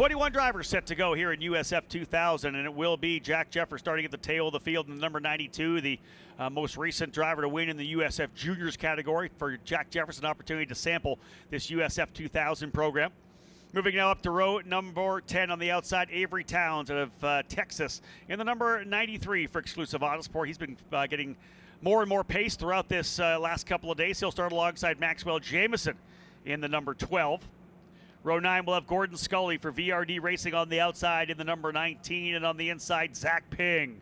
21 drivers set to go here in USF 2000, and it will be Jack Jeffers starting at the tail of the field in the number 92, the most recent driver to win in the USF Juniors category. For Jack Jeffers, an opportunity to sample this USF 2000 program. Moving now up to row number 10 on the outside, Avery Towns out of Texas in the number 93 for Exclusive Autosport. He's been getting more and more pace throughout this last couple of days. He'll start alongside Maxwell Jamison in the number 12. Row 9 will have Gordon Scully for VRD Racing on the outside in the number 19, and on the inside, Zach Ping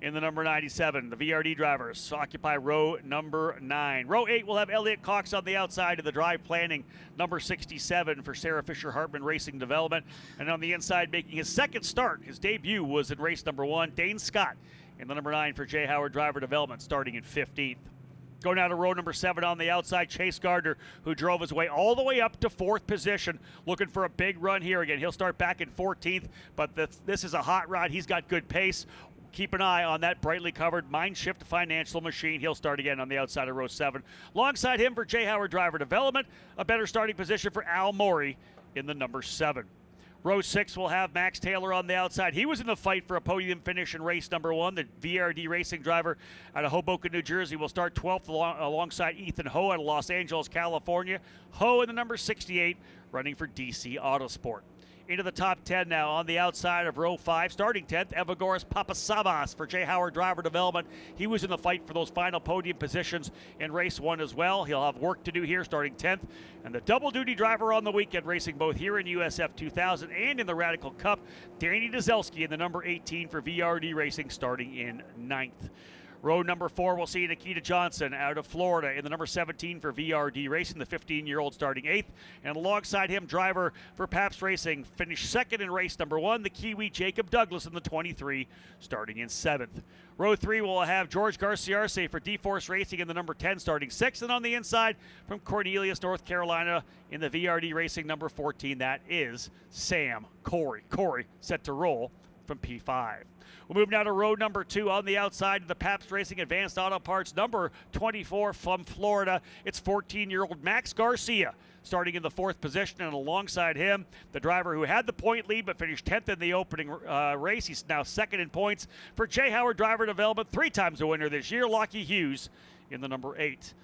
in the number 97. The VRD drivers occupy row number 9. Row 8 will have Elliot Cox on the outside of the drive planning, number 67 for Sarah Fisher Hartman Racing Development. And on the inside, making his second start, his debut was in race number 1, Dane Scott in the number 9 for Jay Howard Driver Development, starting in 15th. Going down to row number 7 on the outside, Chase Gardner, who drove his way all the way up to 4th position, looking for a big run here again. He'll start back in 14th, but this is a hot rod. He's got good pace. Keep an eye on that brightly covered Mindshift Financial Machine. He'll start again on the outside of row 7. Alongside him for Jay Howard Driver Development, a better starting position for Al Morey in the number 7. Row 6 will have Max Taylor on the outside. He was in the fight for a podium finish in race number 1. The VRD Racing driver out of Hoboken, New Jersey, will start 12th alongside Ethan Ho out of Los Angeles, California. Ho in the number 68, running for DC Autosport. Into the top 10 now on the outside of row 5. Starting 10th, Evagoras Papasavas for Jay Howard Driver Development. He was in the fight for those final podium positions in race 1 as well. He'll have work to do here starting 10th. And the double-duty driver on the weekend, racing both here in USF 2000 and in the Radical Cup, Danny Dzelski in the number 18 for VRD Racing, starting in 9th. Row number 4, we'll see Nikita Johnson out of Florida in the number 17 for VRD Racing, the 15-year-old starting 8th. And alongside him, driver for Pabst Racing, finished 2nd in race number 1, the Kiwi Jacob Douglas in the 23, starting in 7th. Row 3 will have George Garciarce for D-Force Racing in the number 10, starting 6th. And on the inside, from Cornelius, North Carolina, in the VRD Racing number 14, that is Sam Corey. Corey set to roll from P5. We'll move now to row number 2 on the outside of the Pabst Racing Advanced Auto Parts, number 24 from Florida. It's 14-year-old Max Garcia starting in the 4th position, and alongside him, the driver who had the point lead but finished 10th in the opening race. He's now 2nd in points for Jay Howard Driver Development, 3 times a winner this year, Lockie Hughes in the number 8.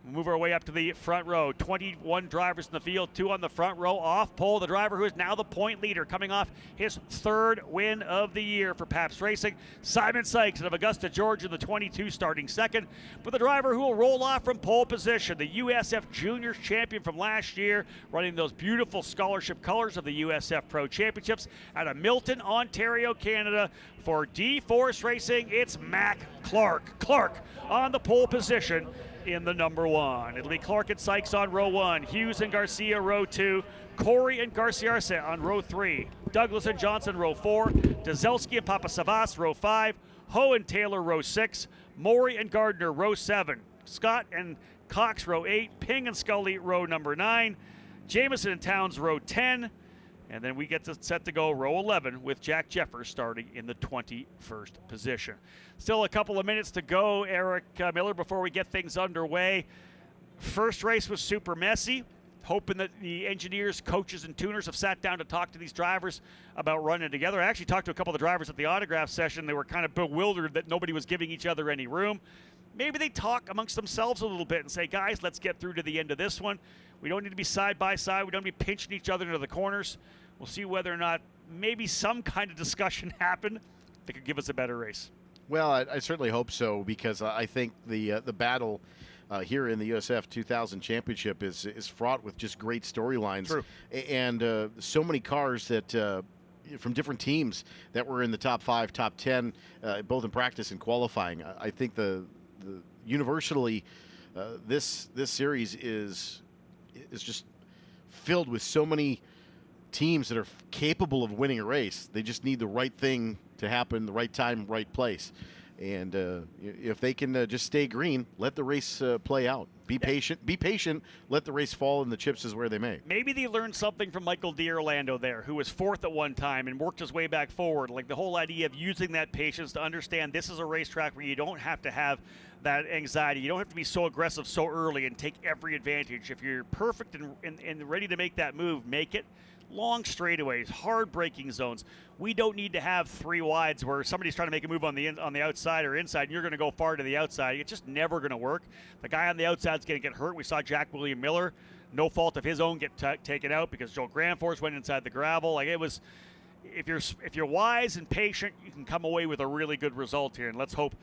We'll move our way up to the front row. 21 drivers in the field, 2 on the front row. Off pole, the driver who is now the point leader, coming off his 3rd win of the year for Pabst Racing. Simon Sykes of Augusta, Georgia, the 22, starting 2nd. But the driver who will roll off from pole position, the USF Juniors champion from last year, running those beautiful scholarship colors of the USF Pro Championships out of Milton, Ontario, Canada. For D-Force Racing, it's Mac Clark. Clark on the pole position in the number 1. It'll be Clark and Sykes on row 1, Hughes and Garcia row 2, Corey and Garciarce on row 3, Douglas and Johnson row 4, Dzelski and Papasavas row 5, Ho and Taylor row 6, Morey and Gardner row 7, Scott and Cox row 8, Ping and Scully row number 9, Jamison and Towns row 10, and then we get set to go row 11 with Jack Jeffers starting in the 21st position. Still a couple of minutes to go, Eric Miller, before we get things underway. First race was super messy, hoping that the engineers, coaches, and tuners have sat down to talk to these drivers about running together. I actually talked to a couple of the drivers at the autograph session. They were kind of bewildered that nobody was giving each other any room. Maybe they talk amongst themselves a little bit and say, guys, let's get through to the end of this one. We don't need to be side by side. We don't need to be pinching each other into the corners. We'll see whether or not maybe some kind of discussion happened that could give us a better race. Well, I certainly hope so, because I think the battle here in the USF 2000 Championship is fraught with just great storylines. True. And so many cars that from different teams that were in the top 5, top 10, both in practice and qualifying. I think the universally this series is just filled with so many teams that are capable of winning a race. They just need the right thing to happen, the right time, right place. And if they can just stay green, let the race play out. Be patient. Be patient. Let the race fall, and the chips is where they may. Maybe they learned something from Michael D'Orlando there, who was 4th at one time and worked his way back forward. Like the whole idea of using that patience to understand this is a racetrack where you don't have to have that anxiety. You don't have to be so aggressive so early and take every advantage. If you're perfect and ready to make that move, make it. long straightaways, hard braking zones. We don't need to have 3 wides where somebody's trying to make a move on the outside or inside, and you're going to go far to the outside. It's just never going to work. The guy on the outside is going to get hurt. We saw Jack William Miller, no fault of his own, get taken out because Joe Granforce went inside the gravel. Like, it was, if you're wise and patient, you can come away with a really good result here, and let's hope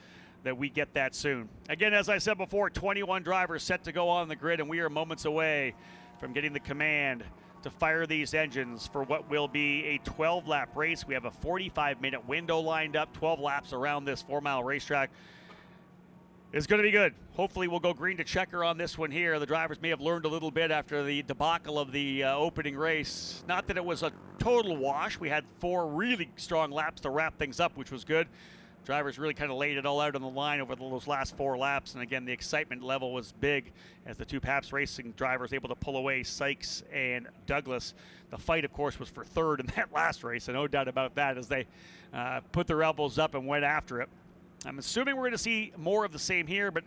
that we get that soon. Again, as I said before, 21 drivers set to go on the grid, and we are moments away from getting the command to fire these engines for what will be a 12-lap race. We have a 45-minute window lined up, 12 laps around this 4-mile racetrack. It's going to be good. Hopefully we'll go green to checker on this one here. The drivers may have learned a little bit after the debacle of the opening race. Not that it was a total wash. We had 4 really strong laps to wrap things up, which was good. Drivers really kind of laid it all out on the line over those last 4 laps, and again, the excitement level was big as the 2 Pabst Racing drivers able to pull away Sykes and Douglas. The fight, of course, was for 3rd in that last race, and no doubt about that as they put their elbows up and went after it. I'm assuming we're going to see more of the same here, but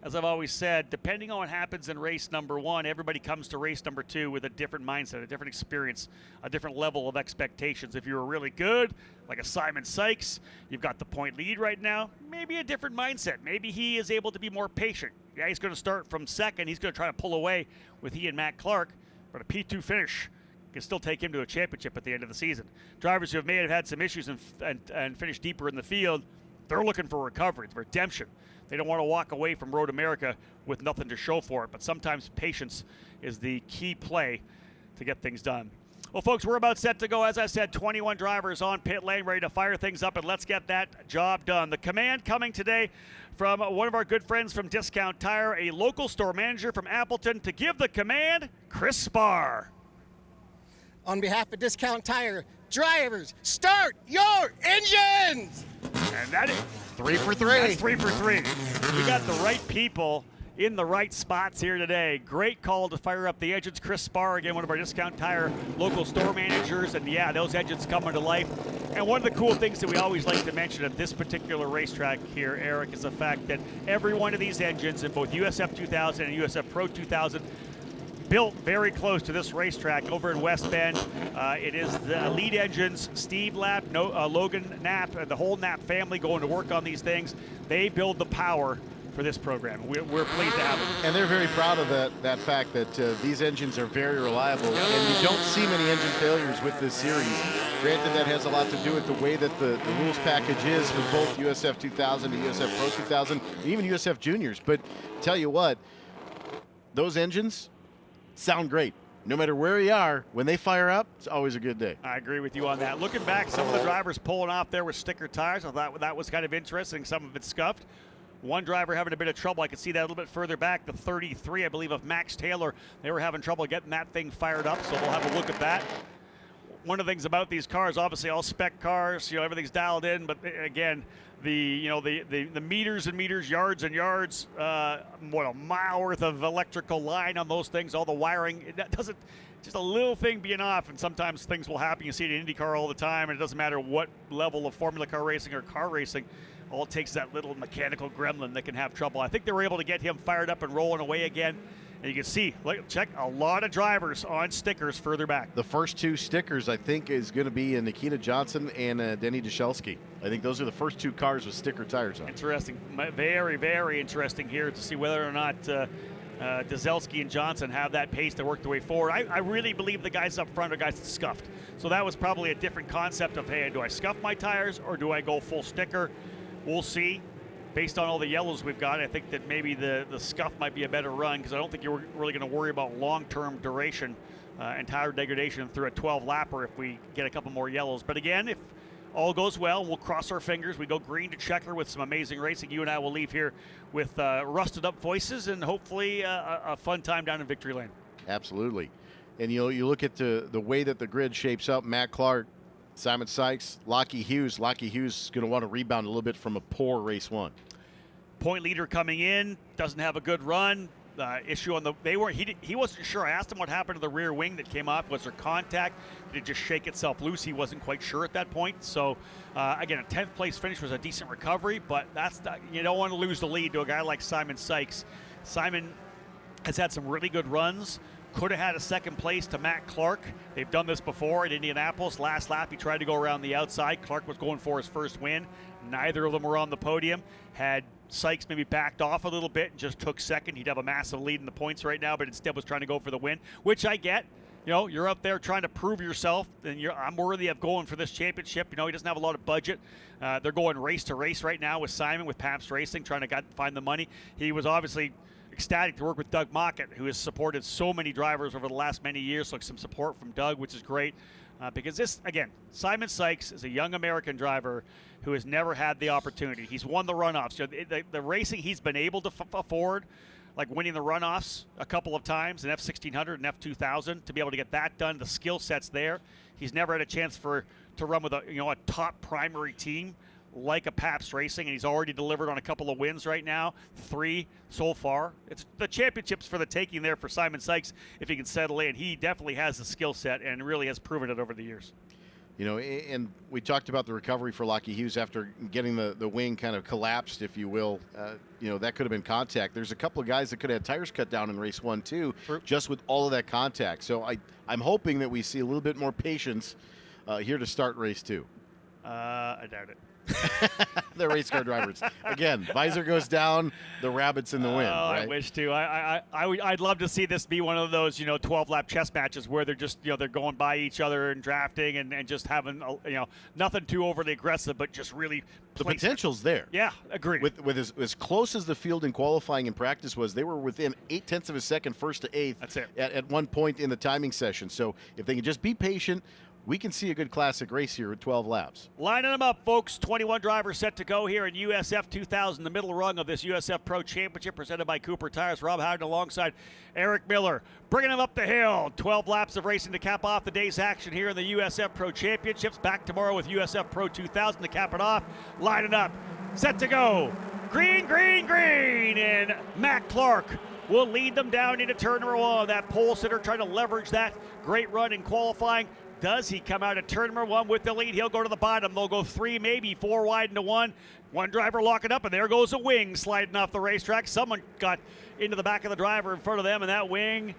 as I've always said, depending on what happens in race number 1, everybody comes to race number 2 with a different mindset, a different experience, a different level of expectations. If you were really good, like a Simon Sykes, you've got the point lead right now, maybe a different mindset. Maybe he is able to be more patient. Yeah, he's going to start from 2nd. He's going to try to pull away with he and Matt Clark, but a P2 finish can still take him to a championship at the end of the season. Drivers who may have had some issues and finished deeper in the field, they're looking for recovery, it's redemption. They don't want to walk away from Road America with nothing to show for it, but sometimes patience is the key play to get things done. Well, folks, we're about set to go. As I said, 21 drivers on pit lane ready to fire things up, and let's get that job done. The command coming today from one of our good friends from Discount Tire, a local store manager from Appleton, to give the command, Chris Spar. On behalf of Discount Tire, drivers, start your engines! And that is 3 for 3. That's 3 for 3. We got the right people in the right spots here today. Great call to fire up the engines. Chris Spar, again, one of our Discount Tire local store managers. And yeah, those engines coming to life. And one of the cool things that we always like to mention at this particular racetrack here, Eric, is the fact that every one of these engines in both USF 2000 and USF Pro 2000 built very close to this racetrack over in West Bend. It is the Elite Engines, Steve Lapp, Logan Knapp, and the whole Knapp family going to work on these things. They build the power for this program. We're pleased to have them. And they're very proud of that fact that these engines are very reliable, and you don't see many engine failures with this series. Granted, that has a lot to do with the way that the rules package is for both USF 2000 and USF Pro 2000, and even USF Juniors. But tell you what, those engines sound great. No matter where you are, when they fire up, it's always a good day. I agree with you on that. Looking back, some of the drivers pulling off there with sticker tires. I thought that was kind of interesting. Some of it scuffed. One driver having a bit of trouble. I could see that a little bit further back. The 33, I believe, of Max Taylor. They were having trouble getting that thing fired up, so we'll have a look at that. One of the things about these cars, obviously all spec cars, everything's dialed in, but again, the meters and meters, yards and yards, a mile worth of electrical line on those things, all the wiring, that doesn't, just a little thing being off, and sometimes things will happen. You see it in IndyCar all the time, and it doesn't matter what level of Formula Car racing or car racing, all it takes is that little mechanical gremlin that can have trouble. I think they were able to get him fired up and rolling away again. And you can see, check, a lot of drivers on stickers further back. The first 2 stickers, I think, is going to be Nikita Johnson and Denny Dushelski. I think those are the first 2 cars with sticker tires on. Interesting. Very, very interesting here to see whether or not Dushelski and Johnson have that pace to work their way forward. I really believe the guys up front are guys that scuffed. So that was probably a different concept of, hey, do I scuff my tires or do I go full sticker? We'll see. Based on all the yellows we've got, I think that maybe the scuff might be a better run, because I don't think you're really going to worry about long-term duration and tire degradation through a 12-lapper if we get a couple more yellows. But again, if all goes well, we'll cross our fingers. We go green to checker with some amazing racing. You and I will leave here with rusted-up voices and hopefully a fun time down in Victory Lane. Absolutely. And you look at the way that the grid shapes up, Matt Clark, Simon Sykes, Lockie Hughes. Lockie Hughes is going to want to rebound a little bit from a poor race 1. Point leader coming in, doesn't have a good run. Issue on he wasn't sure. I asked him what happened to the rear wing that came off. Was there contact? Did it just shake itself loose? He wasn't quite sure at that point. So again, a 10th place finish was a decent recovery, but you don't want to lose the lead to a guy like Simon Sykes. Simon has had some really good runs, Could have had a second place to Matt Clark. They've done this before at Indianapolis. Last lap, he tried to go around the outside. Clark was going for his first win. Neither of them were on the podium. Had Sykes maybe backed off a little bit and just took second, he'd have a massive lead in the points right now, but instead was trying to go for the win, which I get. You know, you're up there trying to prove yourself, and I'm worthy of going for this championship. You know, he doesn't have a lot of budget. They're going race to race right now with Simon, with Pabst Racing, trying to find the money. He was obviously ecstatic to work with Doug Mockett, who has supported so many drivers over the last many years. So some support from Doug, which is great. Because this, again, Simon Sykes is a young American driver who has never had the opportunity. He's won the runoffs. You know, the racing he's been able to afford, like winning the runoffs a couple of times in F1600 and F2000, to be able to get that done, the skill set's there. He's never had a chance to run with a top primary team like a Pabst Racing, and he's already delivered on a couple of wins right now, 3 so far. It's the championships for the taking there for Simon Sykes if he can settle in. He definitely has the skill set and really has proven it over the years. You know, and we talked about the recovery for Lockie Hughes after getting the wing kind of collapsed, if you will. You know, that could have been contact. There's a couple of guys that could have had tires cut down in race 1, too, just with all of that contact. So I'm hoping that we see a little bit more patience here to start race 2. I doubt it. The race car drivers. Again, visor goes down, the rabbit's in the wind. Oh, right? I wish to. I'd love to see this be one of those, 12-lap chess matches where they're just, they're going by each other and drafting and just having, nothing too overly aggressive, but just really. The potential's there. Yeah, agreed. With as close as the field in qualifying and practice was, they were within 0.8 of a second, first to eighth. That's it. At one point in the timing session. So if they can just be patient, we can see a good classic race here with 12 laps. Lining them up, folks. 21 drivers set to go here in USF 2000, the middle rung of this USF Pro Championship presented by Cooper Tires. Rob Howden alongside Eric Miller, bringing them up the hill. 12 laps of racing to cap off the day's action here in the USF Pro Championships. Back tomorrow with USF Pro 2000 to cap it off. Lining up, set to go. Green, green, green, and Matt Clark will lead them down into turn number 1. That pole sitter trying to leverage that great run in qualifying. Does he come out of turn number 1 with the lead? He'll go to the bottom. They'll go 3, maybe 4 wide into 1. One driver locking up, and there goes a wing sliding off the racetrack. Someone got into the back of the driver in front of them, and that wing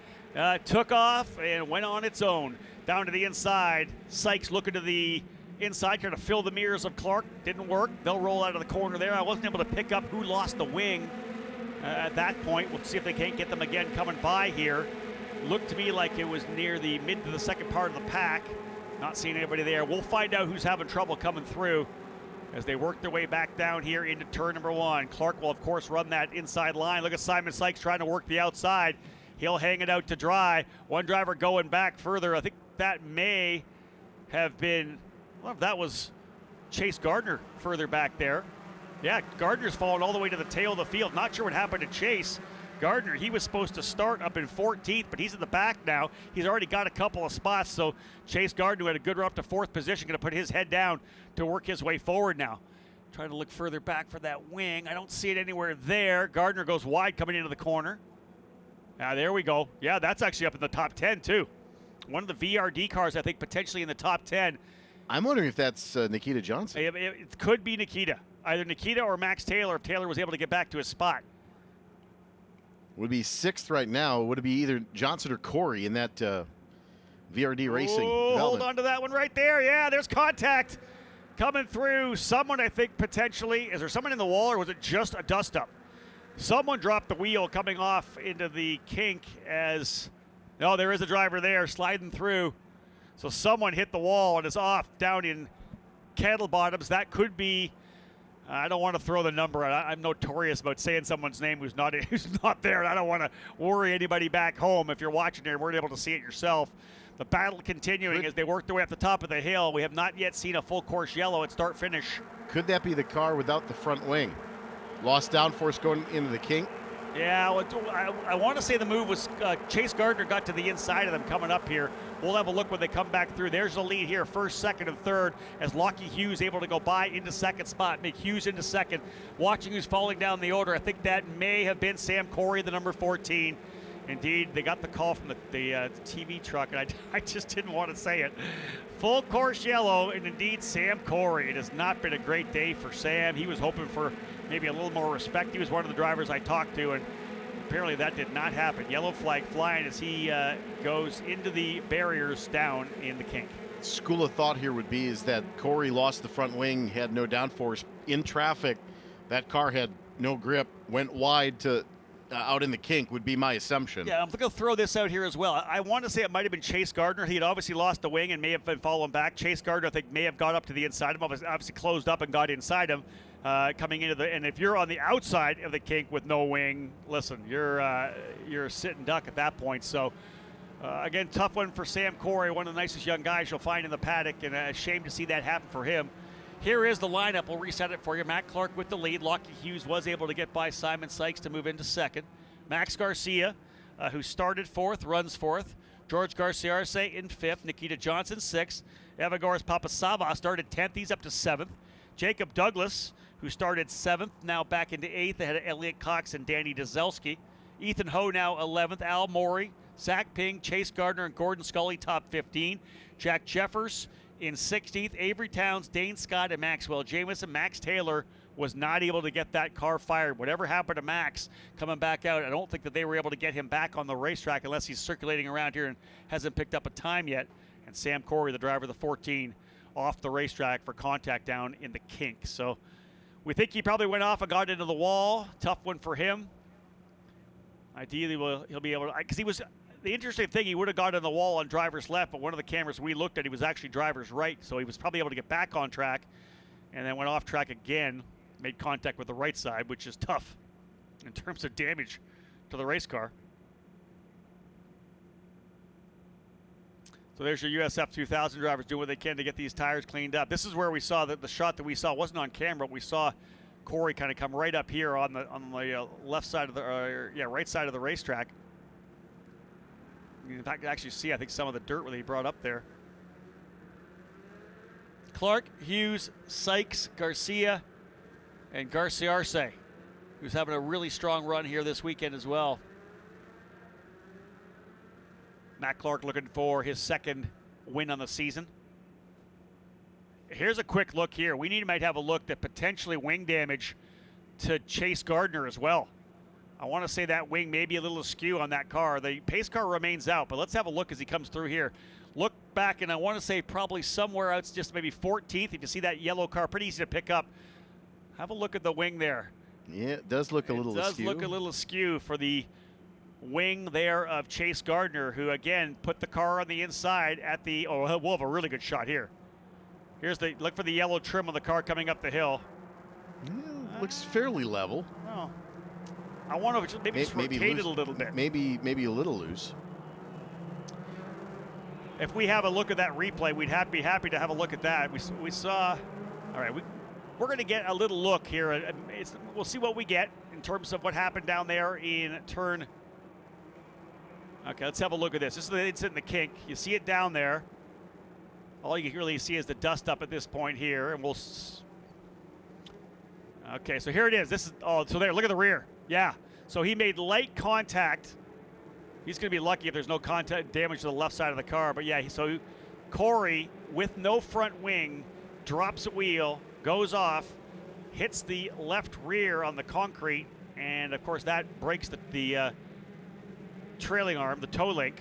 took off and went on its own. Down to the inside. Sykes looking to the inside, trying to fill the mirrors of Clark. Didn't work. They'll roll out of the corner there. I wasn't able to pick up who lost the wing at that point. We'll see if they can't get them again coming by here. Looked to me like it was near the mid to the second part of the pack. Not seeing anybody there. We'll find out who's having trouble coming through as they work their way back down here into turn number 1. Clark will, of course, run that inside line. Look at Simon Sykes trying to work the outside. He'll hang it out to dry. One driver going back further. I think that may have been, well, that was Chase Gardner further back there. Yeah, Gardner's fallen all the way to the tail of the field. Not sure what happened to Chase. Gardner, he was supposed to start up in 14th, but he's in the back now. He's already got a couple of spots, so Chase Gardner, who had a good run up to 4th position, going to put his head down to work his way forward now. Trying to look further back for that wing. I don't see it anywhere there. Gardner goes wide coming into the corner. There we go. Yeah, that's actually up in the top 10, too. One of the VRD cars, I think, potentially in the top 10. I'm wondering if that's Nikita Johnson. It could be Nikita. Either Nikita or Max Taylor, if Taylor was able to get back to his spot. Would be 6th right now. Would it be either Johnson or Corey in that VRD Racing development? Hold on to that one right there. Yeah, there's contact coming through. Someone, I think, potentially. Is there someone in the wall, or was it just a dust-up? Someone dropped the wheel coming off into the kink as... No, there is a driver there sliding through. So someone hit the wall and is off down in Kettle Bottoms. That could be... I don't want to throw the number out. I'm notorious about saying someone's name who's not there. And I don't want to worry anybody back home. If you're watching there and weren't able to see it yourself. The battle continuing as they work their way up the top of the hill. We have not yet seen a full course yellow at start finish. Could that be the car without the front wing? Lost downforce going into the kink? Yeah, I want to say the move was Chase Gardner got to the inside of them coming up here. We'll have a look when they come back through. There's the lead here, 1st, 2nd, and 3rd, as Lockie Hughes able to go by into 2nd spot, make Hughes into 2nd. Watching who's falling down the order, I think that may have been Sam Corey, the number 14. Indeed, they got the call from the TV truck, and I just didn't want to say it. Full course yellow, and indeed Sam Corey. It has not been a great day for Sam. He was hoping for maybe a little more respect. He was one of the drivers I talked to, and apparently that did not happen. Yellow flag flying as he goes into the barriers down in the kink. School of thought here would be is that Corey lost the front wing, had no downforce in traffic. That car had no grip, went wide to out in the kink would be my assumption. Yeah, I'm going to throw this out here as well. I want to say it might have been Chase Gardner. He had obviously lost the wing and may have been following back. Chase Gardner, I think, may have got up to the inside of him. Obviously closed up and got inside him coming into the. And if you're on the outside of the kink with no wing, listen, you're sitting duck at that point. So. Again, tough one for Sam Corey, one of the nicest young guys you'll find in the paddock, and a shame to see that happen for him. Here is the lineup. We'll reset it for you. Matt Clark with the lead. Lockie Hughes was able to get by Simon Sykes to move into second. Max Garcia, who started fourth, runs fourth. George Garcia-Arce in fifth. Nikita Johnson sixth. Evagoras Papasava started 10th. He's up to seventh. Jacob Douglas, who started seventh, now back into eighth ahead of Elliot Cox and Danny Dzelski. Ethan Ho now 11th. Al Morey, Zach Ping, Chase Gardner, and Gordon Scully top 15. Jack Jeffers in 16th. Avery Towns, Dane Scott, and Maxwell Jamison. Max Taylor was not able to get that car fired. Whatever happened to Max coming back out, I don't think that they were able to get him back on the racetrack unless he's circulating around here and hasn't picked up a time yet. And Sam Corey, the driver of the 14, off the racetrack for contact down in the kink. So we think he probably went off and got into the wall. Tough one for him. Ideally, he'll be able to, because he was. The interesting thing, he would have got in the wall on driver's left, but one of the cameras we looked at, he was actually driver's right, so he was probably able to get back on track and then went off track again, made contact with the right side, which is tough in terms of damage to the race car. So there's your USF 2000 drivers doing what they can to get these tires cleaned up. This is where we saw that the shot that we saw wasn't on camera. We saw Corey kind of come right up here on the left side of the, right side of the racetrack. In fact, you actually see, I think, some of the dirt that he brought up there. Clark, Hughes, Sykes, Garcia, and Garcia-Arce, who's having a really strong run here this weekend as well. Matt Clark looking for his second win on the season. Here's a quick look here. We might have a look at potentially wing damage to Chase Gardner as well. I want to say that wing may be a little askew on that car. The pace car remains out, but let's have a look as he comes through here. Look back, and I want to say probably somewhere else, just maybe 14th. If you see that yellow car, pretty easy to pick up. Have a look at the wing there. Yeah, it does look a little askew. It does look a little askew for the wing there of Chase Gardner, who, again, put the car on the inside at the, oh, we'll have a really good shot here. Here's the, look for the yellow trim on the car coming up the hill. Yeah, looks fairly level. Oh. I want to maybe just rotate it a little bit. Maybe a little loose. If we have a look at that replay, we'd be happy to have a look at that. We saw, all right, we're going to get a little look here. We'll see what we get in terms of what happened down there in turn. Okay, let's have a look at this. It's in the kink. You see it down there. All you really see is the dust up at this point here, and we'll. Okay, so here it is. This is, oh, so there, look at the rear. Yeah, so he made light contact. He's going to be lucky if there's no contact damage to the left side of the car. But yeah, so Corey, with no front wing, drops a wheel, goes off, hits the left rear on the concrete, and of course that breaks the trailing arm, the toe link.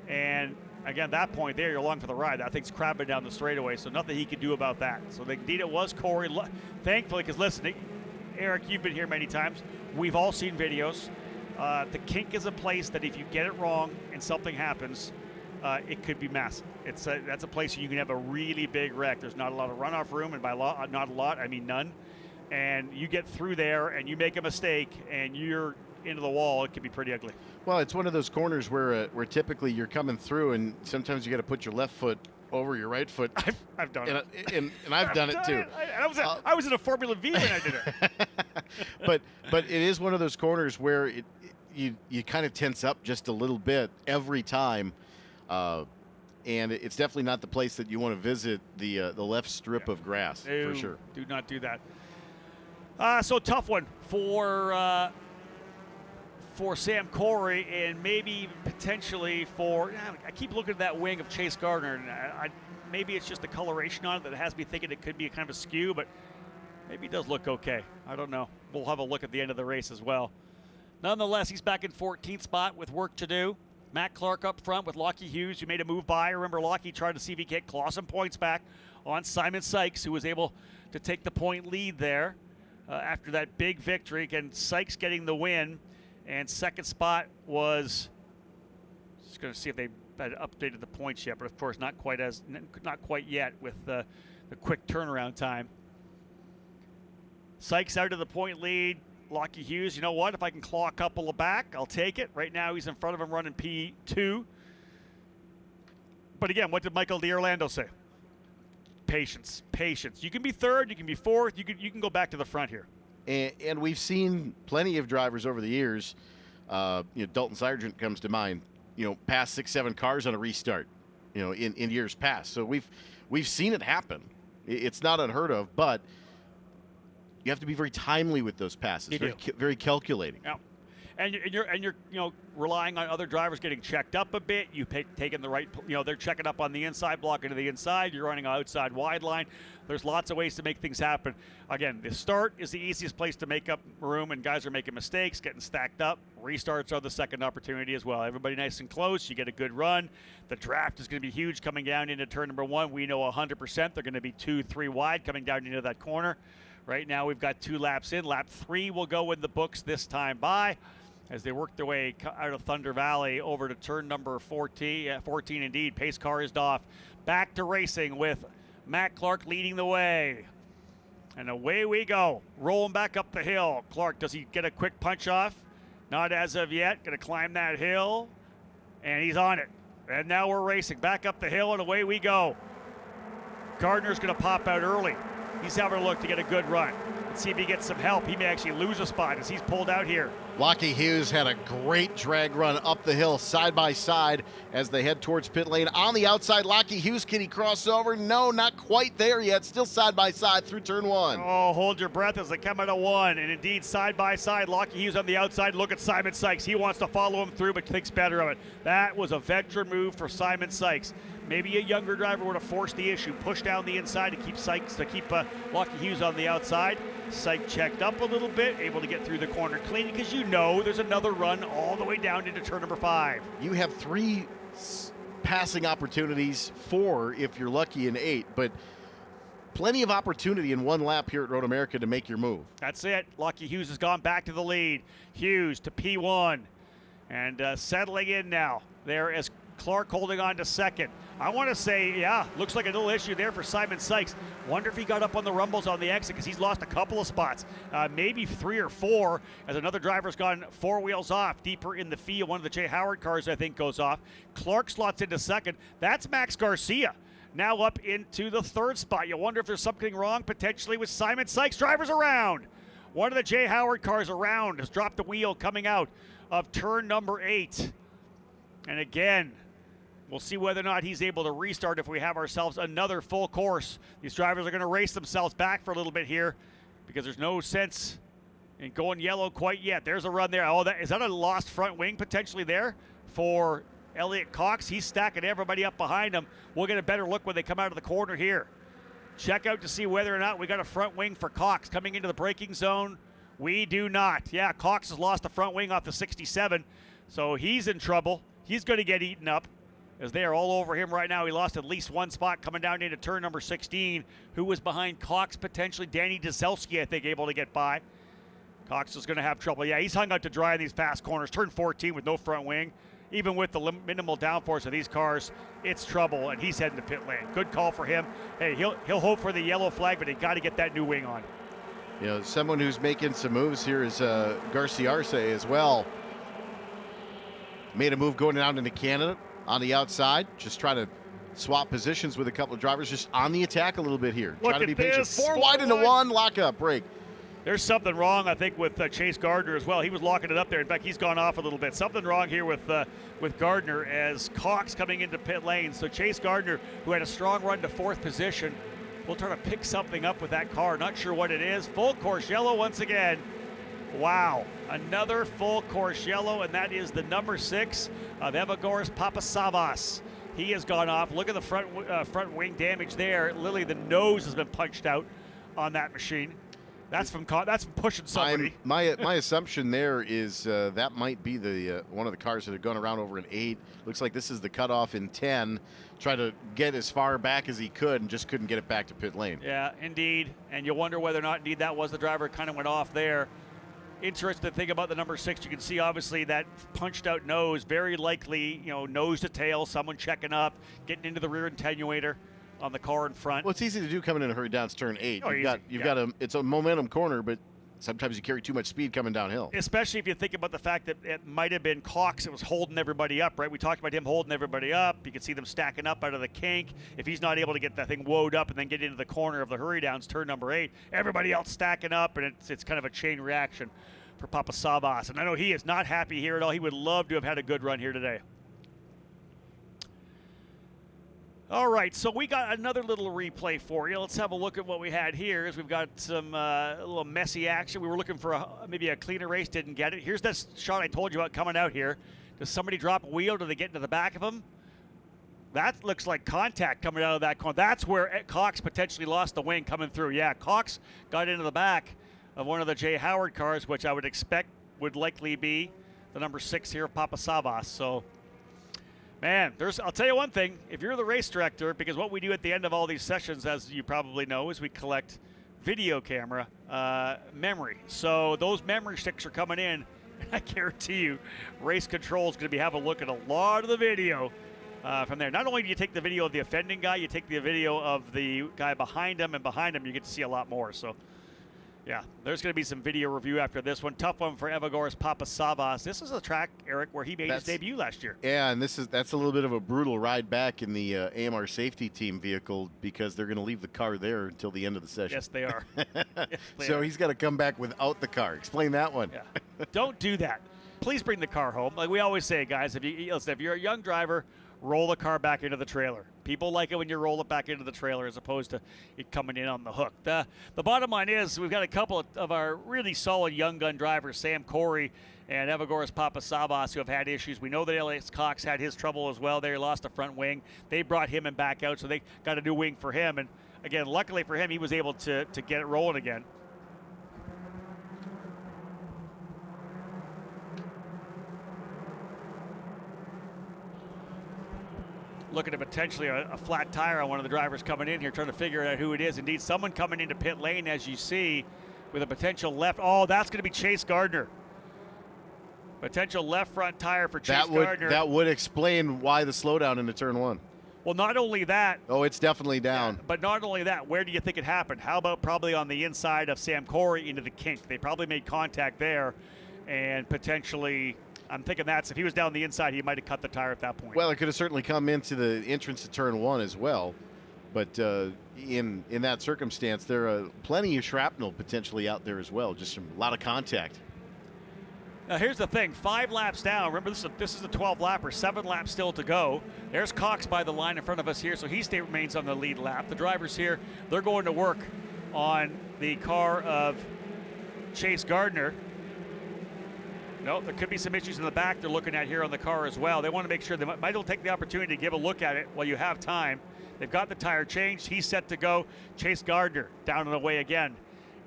And again, that point there, you're along for the ride. That thing's crabbing down the straightaway, so nothing he could do about that. So indeed it was Corey, thankfully, because listen, Eric, you've been here many times. We've all seen videos. The kink is a place that if you get it wrong and something happens, it could be massive. That's a place where you can have a really big wreck. There's not a lot of runoff room, and by not a lot, I mean none. And you get through there and you make a mistake and you're into the wall, it can be pretty ugly. Well, it's one of those corners where typically you're coming through, and sometimes you got to put your left foot over your right foot. I've done it. And I've done it too. I was in a Formula V when I did it. but it is one of those corners where you kind of tense up just a little bit every time, and it's definitely not the place that you want to visit the left strip of grass. No, for sure. Do not do that. So tough one for Sam Corey, and maybe even potentially for, I keep looking at that wing of Chase Gardner, and maybe it's just the coloration on it that has me thinking it could be a kind of a skew, but maybe it does look okay. I don't know. We'll have a look at the end of the race as well. Nonetheless, he's back in 14th spot with work to do. Matt Clark up front with Lockie Hughes, who made a move by. Remember, Lockie tried to see if he could claw some points back on Simon Sykes, who was able to take the point lead there after that big victory. Again, Sykes getting the win. And second spot was, just going to see if they had updated the points yet, but of course not quite yet with the quick turnaround time. Sykes out of the point lead. Lockie Hughes, you know what? If I can claw a couple of back, I'll take it. Right now he's in front of him running P2. But again, what did Michael D'Orlando say? Patience, patience. You can be third, you can be fourth, you can go back to the front here. And we've seen plenty of drivers over the years. Dalton Sargent comes to mind. Pass 6-7 cars on a restart. In years past. So we've seen it happen. It's not unheard of, but you have to be very timely with those passes. Very calculating. Yeah. And you're relying on other drivers getting checked up a bit. You've taken the right, they're checking up on the inside block into the inside. You're running an outside wide line. There's lots of ways to make things happen. Again, the start is the easiest place to make up room, and guys are making mistakes, getting stacked up. Restarts are the second opportunity as well. Everybody nice and close. You get a good run. The draft is going to be huge coming down into turn number 1. We know 100% they're going to be 2-3 wide coming down into that corner. Right now we've got 2 laps in. Lap 3 will go in the books this time by, as they work their way out of Thunder Valley over to turn number 14. 14 indeed. Pace car is off. Back to racing with Matt Clark leading the way. And away we go. Rolling back up the hill. Clark, does he get a quick punch off? Not as of yet. Going to climb that hill. And he's on it. And now we're racing. Back up the hill and away we go. Gardner's going to pop out early. He's having a look to get a good run. Let's see if he gets some help. He may actually lose a spot as he's pulled out here. Lockie Hughes had a great drag run up the hill side by side as they head towards pit lane. On the outside, Lockie Hughes, can he cross over? No, not quite there yet. Still side by side through turn 1. Oh, hold your breath as they come out of 1. And indeed, side by side, Lockie Hughes on the outside. Look at Simon Sykes. He wants to follow him through, but thinks better of it. That was a veteran move for Simon Sykes. Maybe a younger driver would have forced the issue, pushed down the inside to keep Lockie Hughes on the outside. Sykes checked up a little bit, able to get through the corner clean, because there's another run all the way down into turn number 5. You have 3 passing opportunities, 4 if you're lucky in 8, but plenty of opportunity in 1 lap here at Road America to make your move. That's it. Lockie Hughes has gone back to the lead. Hughes to P1 and settling in now there as Clark holding on to second. I want to say, yeah, looks like a little issue there for Simon Sykes. Wonder if he got up on the rumbles on the exit, because he's lost a couple of spots, maybe 3 or 4, as another driver's gone 4 wheels off deeper in the field. One of the Jay Howard cars, I think, goes off. Clark slots into second. That's Max Garcia now up into the 3rd spot. You wonder if there's something wrong potentially with Simon Sykes. Drivers around. One of the Jay Howard cars around has dropped the wheel coming out of turn number 8. And again, we'll see whether or not he's able to restart if we have ourselves another full course. These drivers are going to race themselves back for a little bit here, because there's no sense in going yellow quite yet. There's a run there. Oh, is that a lost front wing potentially there for Elliot Cox? He's stacking everybody up behind him. We'll get a better look when they come out of the corner here. Check out to see whether or not we got a front wing for Cox coming into the braking zone. We do not. Yeah, Cox has lost the front wing off the 67, so he's in trouble. He's going to get eaten up, as they are all over him right now. He lost at least 1 spot coming down into turn number 16. Who was behind Cox potentially? Danny Dezelski, I think, able to get by. Cox is going to have trouble. Yeah, he's hung out to dry in these fast corners. Turn 14 with no front wing. Even with the minimal downforce of these cars, it's trouble, and he's heading to pit lane. Good call for him. Hey, he'll hope for the yellow flag, but he got to get that new wing on. Someone who's making some moves here is Garcia Arce as well. Made a move going down into Canada on the outside, just trying to swap positions with a couple of drivers, just on the attack a little bit here. Look trying to be patient. this. 4 wide into 1, lock up, break. There's something wrong, I think, with Chase Gardner as well. He was locking it up there. In fact, he's gone off a little bit. Something wrong here with Gardner as Cox coming into pit lane. So Chase Gardner, who had a strong run to 4th position, will try to pick something up with that car. Not sure what it is. Full course yellow once again. Wow, another full course yellow, and that is the number 6 of Evagoras Papasavas. He has gone off. Look at the front wing damage there. Literally, the nose has been punched out on that machine. That's from pushing somebody. My assumption there is that might be the one of the cars that have gone around over an 8. Looks like this is the cutoff in 10. Try to get as far back as he could and just couldn't get it back to pit lane. Yeah, indeed. And you wonder whether or not indeed that was the driver kind of went off there. Interesting thing about the number 6, you can see obviously that punched out nose, very likely, nose to tail, someone checking up, getting into the rear attenuator on the car in front. Well, it's easy to do coming in a hurry down to turn 8. Oh, You've got it's a momentum corner, but sometimes you carry too much speed coming downhill. Especially if you think about the fact that it might have been Cox that was holding everybody up, right? We talked about him holding everybody up. You can see them stacking up out of the kink. If he's not able to get that thing woed up and then get into the corner of the hurry downs, turn number 8, everybody else stacking up, and it's kind of a chain reaction for Papasavas. And I know he is not happy here at all. He would love to have had a good run here today. All right, so we got another little replay for you. Let's have a look at what we had here. We've got some a little messy action. We were looking for maybe a cleaner race, didn't get it. Here's this shot I told you about coming out here. Does somebody drop a wheel? Do they get into the back of him? That looks like contact coming out of that corner. That's where Cox potentially lost the wing coming through. Yeah, Cox got into the back of one of the Jay Howard cars, which I would expect would likely be the number 6 here, Papasavas. So, man, I'll tell you one thing. If you're the race director, because what we do at the end of all these sessions, as you probably know, is we collect video camera memory. So those memory sticks are coming in. And I guarantee you, race control is going to have a look at a lot of the video from there. Not only do you take the video of the offending guy, you take the video of the guy behind him, and behind him you get to see a lot more. So, yeah, there's going to be some video review after this one. Tough one for Evagoras Papasavas. This is a track, Eric, where he made his debut last year. Yeah, and that's a little bit of a brutal ride back in the AMR safety team vehicle because they're going to leave the car there until the end of the session. Yes, they are. So he's got to come back without the car. Explain that one. Yeah. Don't do that. Please bring the car home. Like we always say, guys, if you're a young driver, roll the car back into the trailer. People like it when you roll it back into the trailer as opposed to it coming in on the hook. The bottom line is we've got a couple of our really solid young gun drivers, Sam Corey and Evagoras Papasavas, who have had issues. We know that Elias Cox had his trouble as well. They lost a front wing. They brought him and back out, so they got a new wing for him. And, again, luckily for him, he was able to get it rolling again. Looking at potentially a flat tire on one of the drivers coming in here, trying to figure out who it is. Indeed, someone coming into pit lane, as you see, with a potential left. Oh, that's going to be Chase Gardner. Potential left front tire for Chase Gardner. That would explain why the slowdown into turn 1. Well, not only that. Oh, it's definitely down. Yeah, but not only that, where do you think it happened? How about probably on the inside of Sam Corey into the kink? They probably made contact there, and potentially, I'm thinking that's if he was down the inside, he might have cut the tire at that point. Well, it could have certainly come into the entrance to turn 1 as well. But in that circumstance, there are plenty of shrapnel potentially out there as well, just a lot of contact. Now, here's the thing. 5 laps down. Remember, this is the 12 lapper. 7 laps still to go. There's Cox by the line in front of us here, so he remains on the lead lap. The drivers here, they're going to work on the car of Chase Gardner. No, there could be some issues in the back they're looking at here on the car as well. They want to make sure they might as well take the opportunity to give a look at it while you have time. They've got the tire changed. He's set to go. Chase Gardner down and away again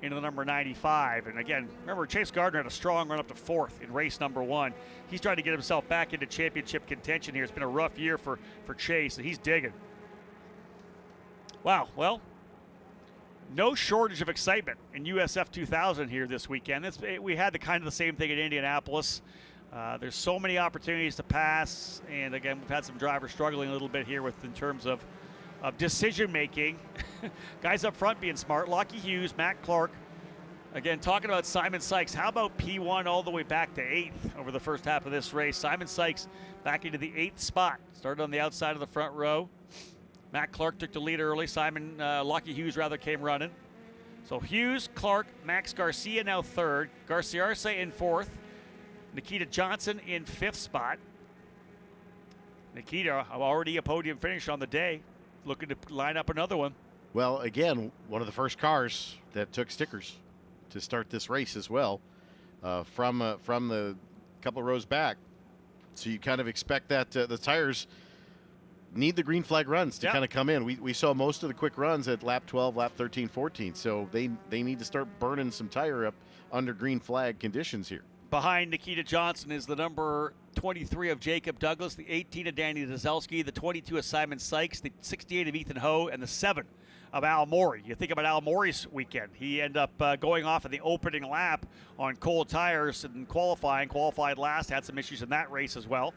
into the number 95. And again, remember, Chase Gardner had a strong run up to 4th in race number 1. He's trying to get himself back into championship contention here. It's been a rough year for Chase, and he's digging. Wow, well, no shortage of excitement in USF 2000 here this weekend. We had the same thing in Indianapolis. There's so many opportunities to pass, and again, we've had some drivers struggling a little bit here in terms of decision making. Guys up front being smart. Lockie Hughes, Matt Clark. Again, talking about Simon Sykes. How about P1 all the way back to 8th over the first half of this race? Simon Sykes back into the 8th spot. Started on the outside of the front row. Matt Clark took the lead early. Lockie Hughes came running. So Hughes, Clark, Max Garcia now 3rd. Garcia Arce in 4th. Nikita Johnson in 5th spot. Nikita already a podium finish on the day. Looking to line up another one. Well, again, one of the first cars that took stickers to start this race as well from the couple of rows back. So you kind of expect that the tires need the green flag runs to Yep. kind of come in. We saw most of the quick runs at lap 12, lap 13, 14. So they need to start burning some tire up under green flag conditions here. Behind Nikita Johnson is the number 23 of Jacob Douglas, the 18 of Danny Dazelsky, the 22 of Simon Sykes, the 68 of Ethan Ho, and the 7 of Al Morey. You think about Al Morey's weekend. He ended up going off in the opening lap on cold tires and qualified last, had some issues in that race as well.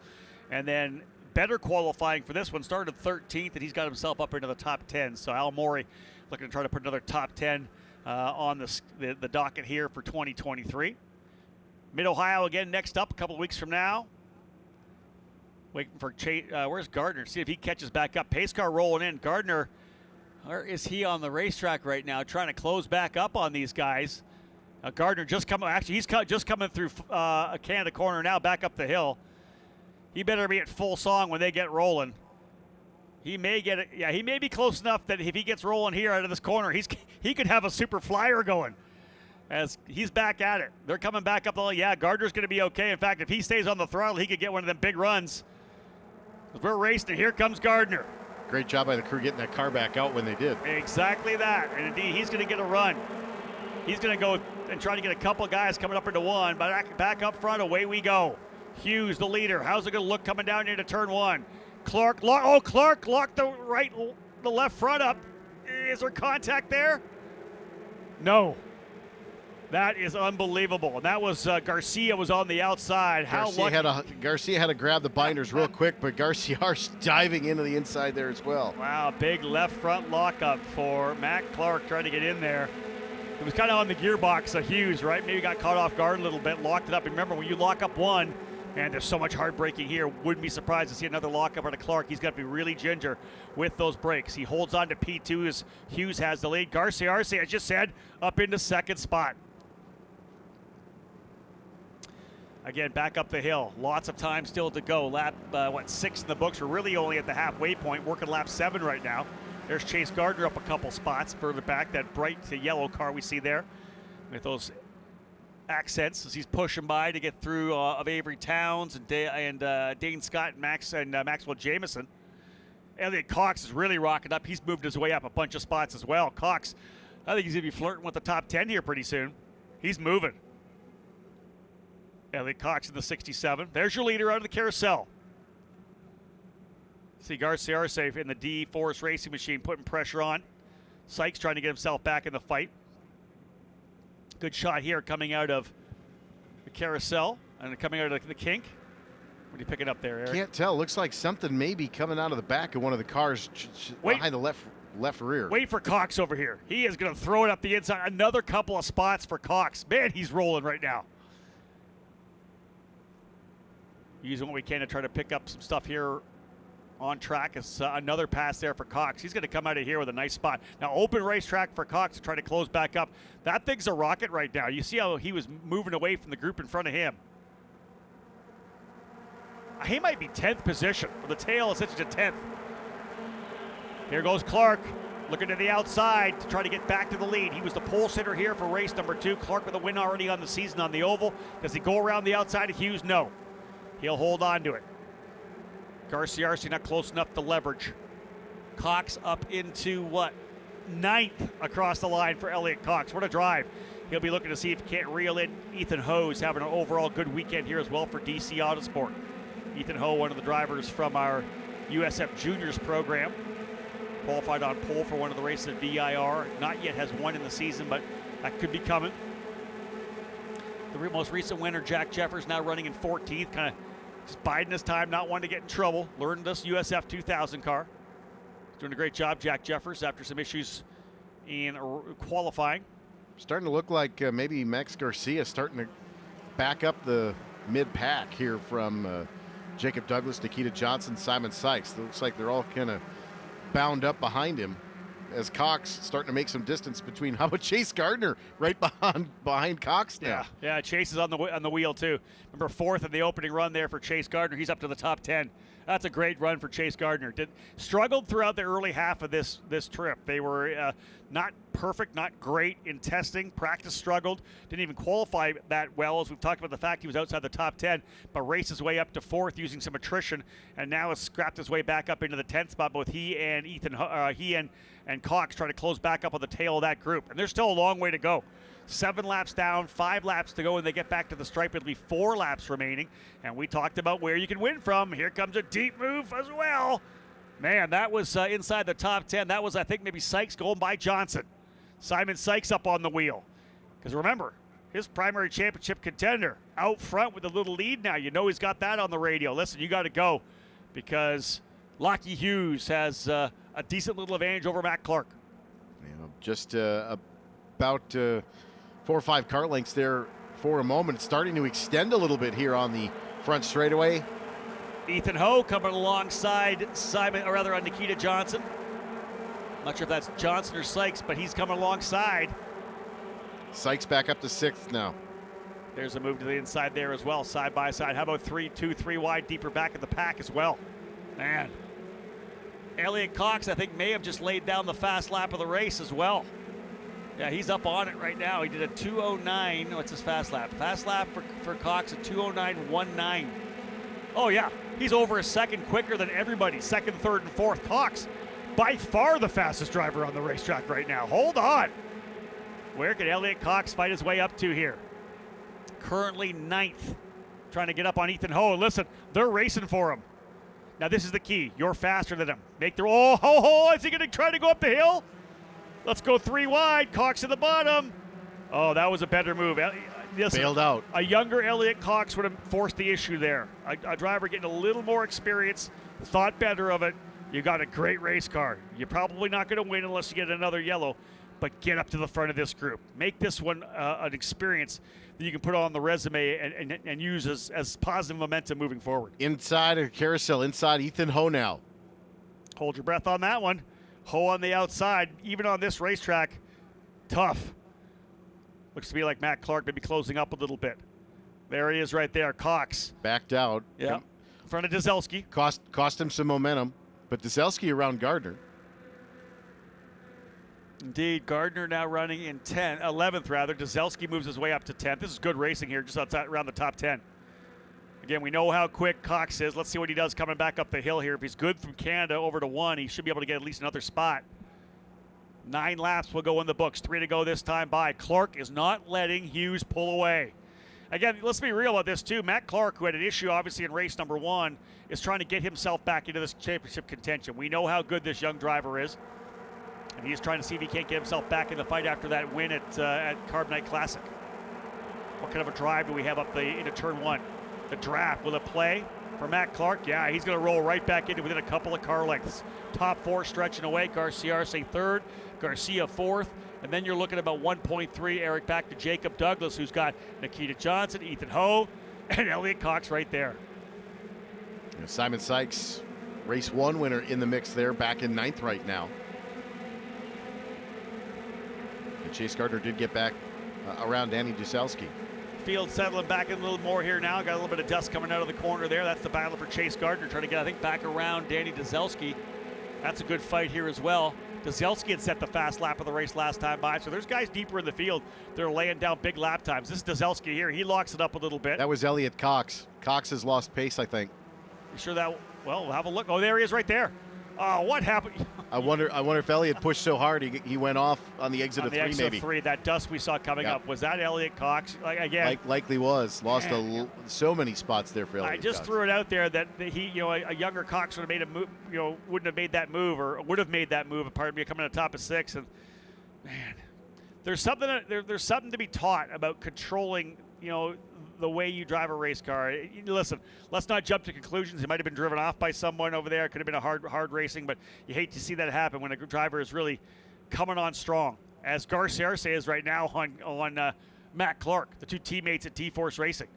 And then better qualifying for this one, started 13th, and he's got himself up into the top 10. So Al Morey looking to try to put another top 10 on the docket here for 2023. Mid-Ohio again next up a couple weeks from now. Waiting for Chase. Where's Gardner? See if he catches back up. Pace car rolling in. Gardner, where is he on the racetrack right now? Trying to close back up on these guys. Gardner just coming. Actually, he's just coming through a Canada corner now, back up the hill. He better be at full song when they get rolling. He may get it. Yeah, he may be close enough that if he gets rolling here out of this corner, he could have a super flyer going. As he's back at it. They're coming back up the hill. Yeah, Gardner's going to be okay. In fact, if he stays on the throttle, he could get one of them big runs. We're racing, and here comes Gardner. Great job by the crew getting that car back out when they did. Exactly that. And indeed, he's going to get a run. He's going to go and try to get a couple guys coming up into one. But back up front, away we go. Hughes, the leader. How's it going to look coming down into turn one? Clark locked the left front up. Is there contact there? No. That is unbelievable. And that was Garcia was on the outside. Garcia had to grab the binders real quick, but Garcia's diving into the inside there as well. Wow, big left front lockup for Matt Clark trying to get in there. It was kind of on the gearbox of Hughes, right? Maybe got caught off guard a little bit, locked it up. And remember, when you lock up one, and there's so much hard braking here, wouldn't be surprised to see another lockup out of Clark. He's got to be really ginger with those brakes. He holds on to P2 as Hughes has the lead. Garcia, as I just said, up into second spot. Again, back up the hill. Lots of time still to go. Lap, 6 in the books. We're really only at the halfway point, working lap 7 right now. There's Chase Gardner up a couple spots further back. That bright yellow car we see there with those accents as he's pushing by to get through of Avery Towns and Dane Scott and Maxwell Jameson. Elliot Cox is really rocking up. He's moved his way up a bunch of spots as well. Cox, I think he's going to be flirting with the top 10 here pretty soon. He's moving. Elliot Cox in the 67. There's your leader out of the carousel. See Garcia safe in the D Forest Racing Machine putting pressure on. Sykes trying to get himself back in the fight. Good shot here coming out of the carousel and coming out of the kink. What are you picking up there, Eric? Can't tell. Looks like something may be coming out of the back of one of the cars behind the left rear. Wait for Cox over here. He is going to throw it up the inside. Another couple of spots for Cox. Man, he's rolling right now. Using what we can to try to pick up some stuff here on track. It's another pass there for Cox. He's going to come out of here with a nice spot. Now, open racetrack for Cox to try to close back up. That thing's a rocket right now. You see how he was moving away from the group in front of him. He might be 10th position. For the tail, it's to 10th. Here goes Clark, looking to the outside to try to get back to the lead. He was the pole sitter here for race number 2. Clark with a win already on the season on the oval. Does he go around the outside of Hughes? No. He'll hold on to it. Garcia not close enough to leverage. Cox up into 9th across the line for Elliot Cox. What a drive. He'll be looking to see if he can't reel in Ethan Ho's having an overall good weekend here as well for DC Autosport. Ethan Ho, one of the drivers from our USF Juniors program. Qualified on pole for one of the races at VIR. Not yet has won in the season, but that could be coming. The most recent winner, Jack Jeffers, now running in 14th, kind of just biding his time, not wanting to get in trouble. Learned this USF 2000 car. He's doing a great job, Jack Jeffers, after some issues in qualifying. Starting to look like maybe Max Garcia starting to back up the mid-pack here from Jacob Douglas, Nikita Johnson, Simon Sykes. It looks like they're all kind of bound up behind him. as Cox starting to make some distance between. How about Chase Gardner right behind Cox now? Yeah, Chase is on the wheel too. Remember, fourth in the opening run there for Chase Gardner. He's up to the top 10. That's a great run for Chase Gardner. Struggled throughout the early half of this trip. They were not perfect, not great in testing. Practice struggled. Didn't even qualify that well, as we've talked about the fact he was outside the top 10, but raced his way up to fourth using some attrition, and now has scrapped his way back up into the 10th spot. Both he and and Cox trying to close back up on the tail of that group. And there's still a long way to go. 7 laps down, 5 laps to go, and they get back to the stripe. It'll be 4 laps remaining. And we talked about where you can win from. Here comes a deep move as well. Man, that was inside the top 10. That was, I think, maybe Sykes going by Johnson. Simon Sykes up on the wheel. Because remember, his primary championship contender out front with a little lead now. You know he's got that on the radio. Listen, you got to go because Lockie Hughes has a decent little advantage over Matt Clark. Just about 4 or 5 car lengths there for a moment. It's starting to extend a little bit here on the front straightaway. Ethan Ho coming alongside Nikita Johnson. Not sure if that's Johnson or Sykes, but he's coming alongside. Sykes back up to 6th now. There's a move to the inside there as well, side by side. How about 3 wide, deeper back in the pack as well? Man. Elliot Cox, I think, may have just laid down the fast lap of the race as well. Yeah, he's up on it right now. He did a 2:09. What's his fast lap? Fast lap for Cox, a 2:09.19. Oh, yeah. He's over a second quicker than everybody. Second, third, and fourth. Cox, by far the fastest driver on the racetrack right now. Hold on. Where can Elliot Cox fight his way up to here? Currently 9th. Trying to get up on Ethan Ho. Listen, they're racing for him. Now, this is the key. You're faster than him. Make the... Oh, is he going to try to go up the hill? Let's go 3 wide. Cox at the bottom. Oh, that was a better move. Listen, bailed out. A younger Elliot Cox would have forced the issue there. A driver getting a little more experience, thought better of it. You got a great race car. You're probably not going to win unless you get another yellow, but get up to the front of this group. Make this one an experience that you can put on the resume and use as positive momentum moving forward. Inside a carousel, inside Ethan Ho now. Hold your breath on that one. Ho on the outside, even on this racetrack, tough. Looks to be like Matt Clark maybe closing up a little bit. There he is right there, Cox. Backed out. Yeah, in front of Dzelski. Cost him some momentum, but Dzelski around Gardner. Indeed, Gardner now running in 11th rather. Dzelski moves his way up to 10th. This is good racing here, just outside around the top 10. Again, we know how quick Cox is. Let's see what he does coming back up the hill here. If he's good from Canada over to 1, he should be able to get at least another spot. 9 laps will go in the books. 3 to go this time by. Clark is not letting Hughes pull away. Again, let's be real about this too. Matt Clark, who had an issue obviously in race number 1, is trying to get himself back into this championship contention. We know how good this young driver is. And he's trying to see if he can't get himself back in the fight after that win at Carbonite Classic. What kind of a drive do we have up into turn 1? The draft, will it play for Matt Clark? Yeah, he's going to roll right back into within a couple of car lengths. Top 4 stretching away. Garcia Arce 3rd, Garcia 4th, and then you're looking at about 1.3, Eric, back to Jacob Douglas, who's got Nikita Johnson, Ethan Ho, and Elliot Cox right there. Simon Sykes, race 1 winner in the mix there, back in 9th right now. And Chase Gardner did get back around Danny Dzelski. Field settling back in a little more here now. Got a little bit of dust coming out of the corner there. That's the battle for Chase Gardner, trying to get, I think, back around Danny Dzelski. That's a good fight here as well. Dzelski had set the fast lap of the race last time by, so there's guys deeper in the field. They're laying down big lap times. This is Dzelski here. He locks it up a little bit. That was Elliot Cox. Cox has lost pace, I think. You sure that? Well, we'll have a look. Oh, there he is right there. Oh, what happened? I wonder if Elliott pushed so hard he went off on the exit of 3 maybe. That dust we saw coming up, was that Elliot Cox? Again, likely was. Lost so many spots there for Elliot. I just Cox. threw it out there that he, a younger Cox would have made a move, wouldn't have made that move, or would have made that move. Pardon me, coming to the top of 6, and man, there's something to be taught about controlling, the way you drive a race car. Listen, let's not jump to conclusions. He might have been driven off by someone over there. It could have been a hard racing, but you hate to see that happen when a driver is really coming on strong, as Garcia Arce is right now on Matt Clark, the 2 teammates at T-Force Racing.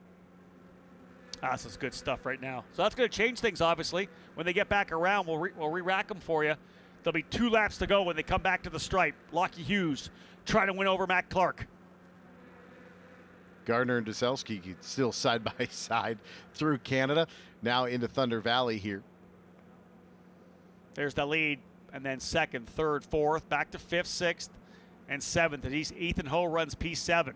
This is good stuff right now. So that's going to change things, obviously. When they get back around, we'll re-rack them for you. There'll be 2 laps to go when they come back to the stripe. Lockie Hughes trying to win over Matt Clark. Gardner and Deselski still side by side through Canada. Now into Thunder Valley here. There's the lead, and then 2nd, 3rd, 4th, back to 5th, 6th, and 7th. And Ethan Ho runs P7.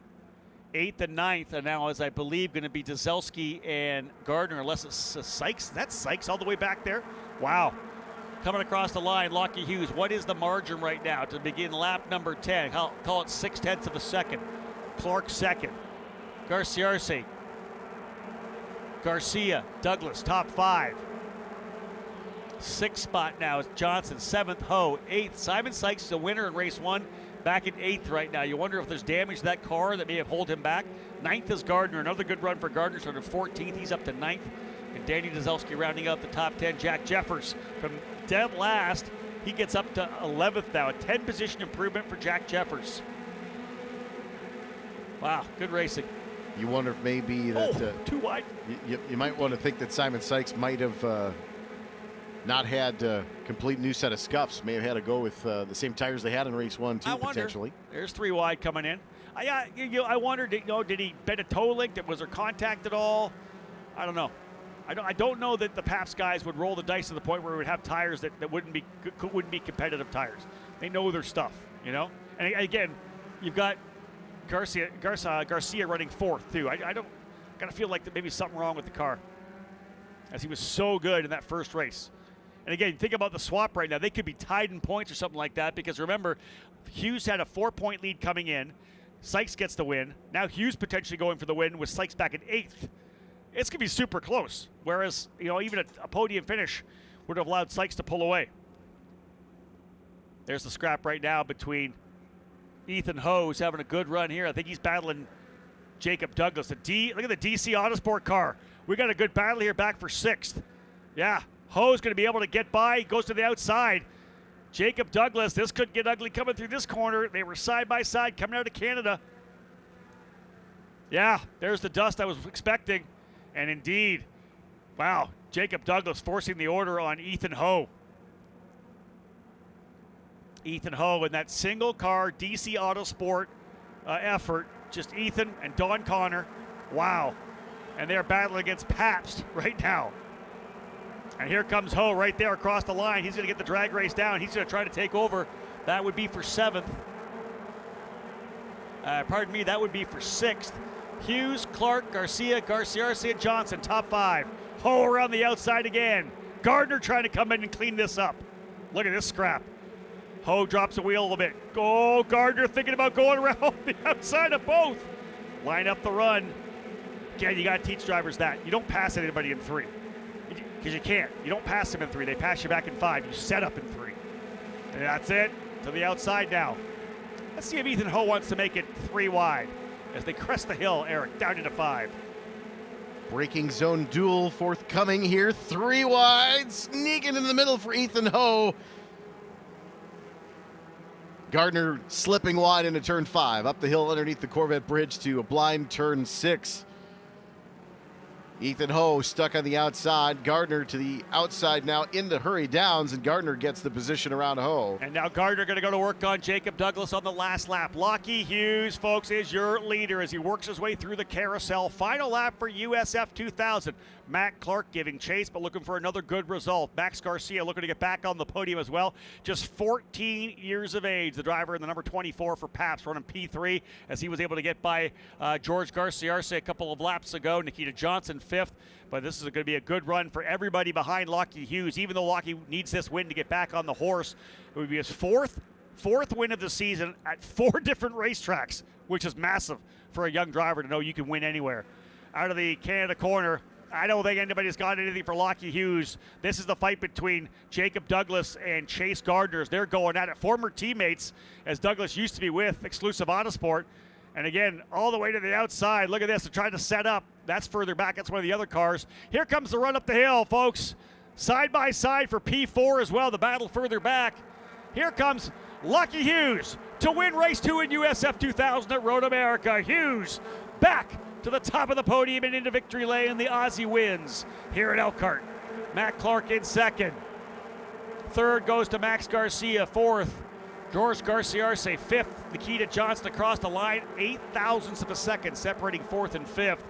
8th and 9th are now, as I believe, going to be Deselski and Gardner, unless it's Sykes. That's Sykes all the way back there. Wow. Coming across the line, Lockie Hughes. What is the margin right now to begin lap number 10? Call it 0.6 of a second. Clark 2nd. Garcia, Douglas, top 5. 6th spot now is Johnson. 7th, Ho. 8th, Simon Sykes is the winner in race 1. Back in 8th right now. You wonder if there's damage to that car that may have held him back. 9th is Gardner. Another good run for Gardner. Started 14th. He's up to 9th. And Danny Deselski rounding out the top 10. Jack Jeffers from dead last. He gets up to 11th now. A 10 position improvement for Jack Jeffers. Wow, good racing. You wonder if maybe that too wide. You might want to think that Simon Sykes might have not had a complete new set of scuffs. May have had to go with the same tires they had in race 1 too, potentially. There's 3 wide coming in. I wondered, did he bend a toe link? Was there contact at all? I don't know. I don't know that the Pabst guys would roll the dice to the point where we would have tires that wouldn't be competitive tires. They know their stuff, And again, you've got Garcia running 4th too. I gotta feel like that maybe something wrong with the car, as he was so good in that first race. And again, think about the swap right now. They could be tied in points or something like that, because remember, Hughes had a 4-point lead coming in. Sykes gets the win. Now Hughes potentially going for the win with Sykes back in 8th. It's going to be super close. Whereas, even a podium finish would have allowed Sykes to pull away. There's the scrap right now between Ethan Ho, who's having a good run here. I think he's battling Jacob Douglas. Look at the DC Autosport car. We got a good battle here back for 6th. Yeah, Ho's going to be able to get by. He goes to the outside. Jacob Douglas, this could get ugly coming through this corner. They were side by side coming out of Canada. Yeah, there's the dust I was expecting. And indeed, wow, Jacob Douglas forcing the order on Ethan Ho. Ethan Ho in that single car DC Autosport effort. Just Ethan and Don Connor. Wow. And they're battling against Pabst right now. And here comes Ho right there across the line. He's going to get the drag race down. He's going to try to take over. That would be for 7th. That would be for 6th. Hughes, Clark, Garcia, Johnson, top 5. Ho around the outside again. Gardner trying to come in and clean this up. Look at this scrap. Ho drops the wheel a little bit. Go, Gardner thinking about going around the outside of both. Line up the run. Again, you got to teach drivers that. You don't pass anybody in 3. Because you can't. You don't pass them in 3. They pass you back in 5. You set up in 3. And that's it. To the outside now. Let's see if Ethan Ho wants to make it 3 wide. As they crest the hill, Eric, down into 5. Braking zone duel forthcoming here. 3 wide. Sneaking in the middle for Ethan Ho. Gardner slipping wide into turn 5. Up the hill underneath the Corvette bridge to a blind turn 6. Ethan Ho stuck on the outside. Gardner to the outside now into Hurry Downs, and Gardner gets the position around Ho. And now Gardner going to go to work on Jacob Douglas on the last lap. Lockie Hughes, folks, is your leader as he works his way through the carousel. Final lap for USF 2000. Matt Clark giving chase, but looking for another good result. Max Garcia looking to get back on the podium as well. Just 14 years of age, the driver in the number 24 for Pabst, running P3, as he was able to get by George Garcia a couple of laps ago. Nikita Johnson 5th, but this is going to be a good run for everybody behind Lockie Hughes. Even though Lockie needs this win to get back on the horse, it would be his fourth win of the season at 4 different racetracks, which is massive for a young driver to know you can win anywhere. Out of the Canada corner, I don't think anybody's got anything for Lockie Hughes. This is the fight between Jacob Douglas and Chase Gardner. They're going at it. Former teammates, as Douglas used to be with Exclusive Autosport. And again, all the way to the outside. Look at this. They're trying to set up. That's further back. That's one of the other cars. Here comes the run up the hill, folks. Side by side for P4 as well. The battle further back. Here comes Lockie Hughes to win race 2 in USF 2000 at Road America. Hughes back to the top of the podium and into victory lane. The Aussie wins here at Elkhart. Matt Clark in 2nd. Third goes to Max Garcia. Fourth, George Garcia Arce. Fifth, Nikita Johnston across the line. 0.08 of a second separating fourth and fifth.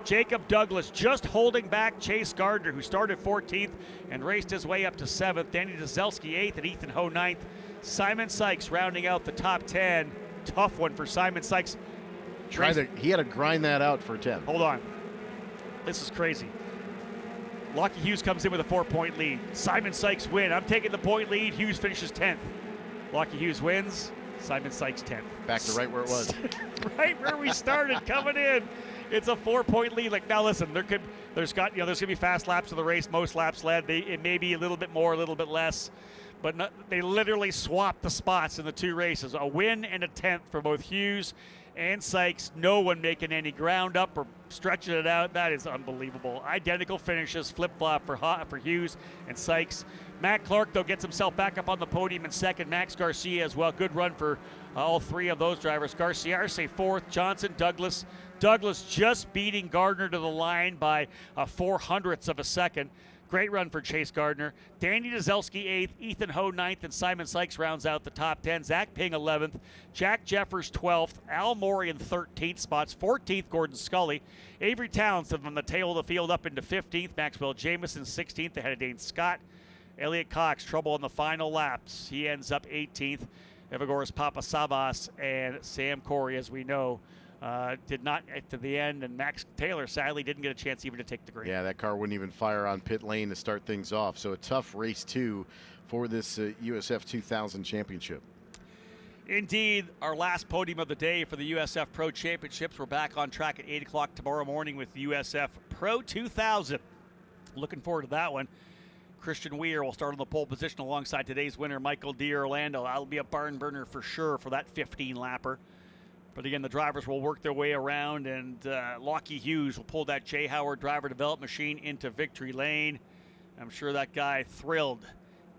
Jacob Douglas just holding back Chase Gardner, who started 14th and raced his way up to 7th. Danny Dezelski 8th and Ethan Ho 9th. Simon Sykes rounding out the top 10. Tough one for Simon Sykes. He had to grind that out for 10. Hold on. This is crazy. Lockie Hughes comes in with a 4-point lead. Simon Sykes win. I'm taking the point lead. Hughes finishes 10th. Lockie Hughes wins. Simon Sykes 10th. Back to right where it was. Right where we started, coming in. It's a 4-point lead. Like, now listen, there's gonna be fast laps of the race. Most laps led. It may be a little bit more, a little bit less, but they literally swapped the spots in the two races. A win and a 10th for both Hughes and Sykes. No one making any ground up or stretching it out. That is unbelievable. Identical finishes, flip-flop for Hughes and Sykes. Matt Clark, though, gets himself back up on the podium in second. Max Garcia as well. Good run for all three of those drivers. Garcia Arce fourth. Johnson, Douglas. Douglas just beating Gardner to the line by 0.04 of a second. Great run for Chase Gardner. Danny Dezelski 8th, Ethan Ho 9th, and Simon Sykes rounds out the top 10. Zach Ping 11th, Jack Jeffers 12th, Al Morey in 13th spots, 14th Gordon Scully. Avery Townsend from the tail of the field up into 15th, Maxwell Jamison 16th ahead of Dane Scott. Elliot Cox, trouble on the final laps. He ends up 18th. Evagoras Papasavas and Sam Corey, as we know, did not get to the end, and Max Taylor sadly didn't get a chance even to take the green. Yeah, that car wouldn't even fire on pit lane to start things off. So a tough race 2 for this USF 2000 championship. Indeed, our last podium of the day for the USF Pro Championships. We're back on track at 8 o'clock tomorrow morning with USF Pro 2000. Looking forward to that one. Christian Weir will start on the pole position alongside today's winner, Michael D'Orlando. That'll be a barn burner for sure for that 15-lapper. But again, the drivers will work their way around, and Lockie Hughes will pull that Jay Howard driver development machine into victory lane. I'm sure that guy thrilled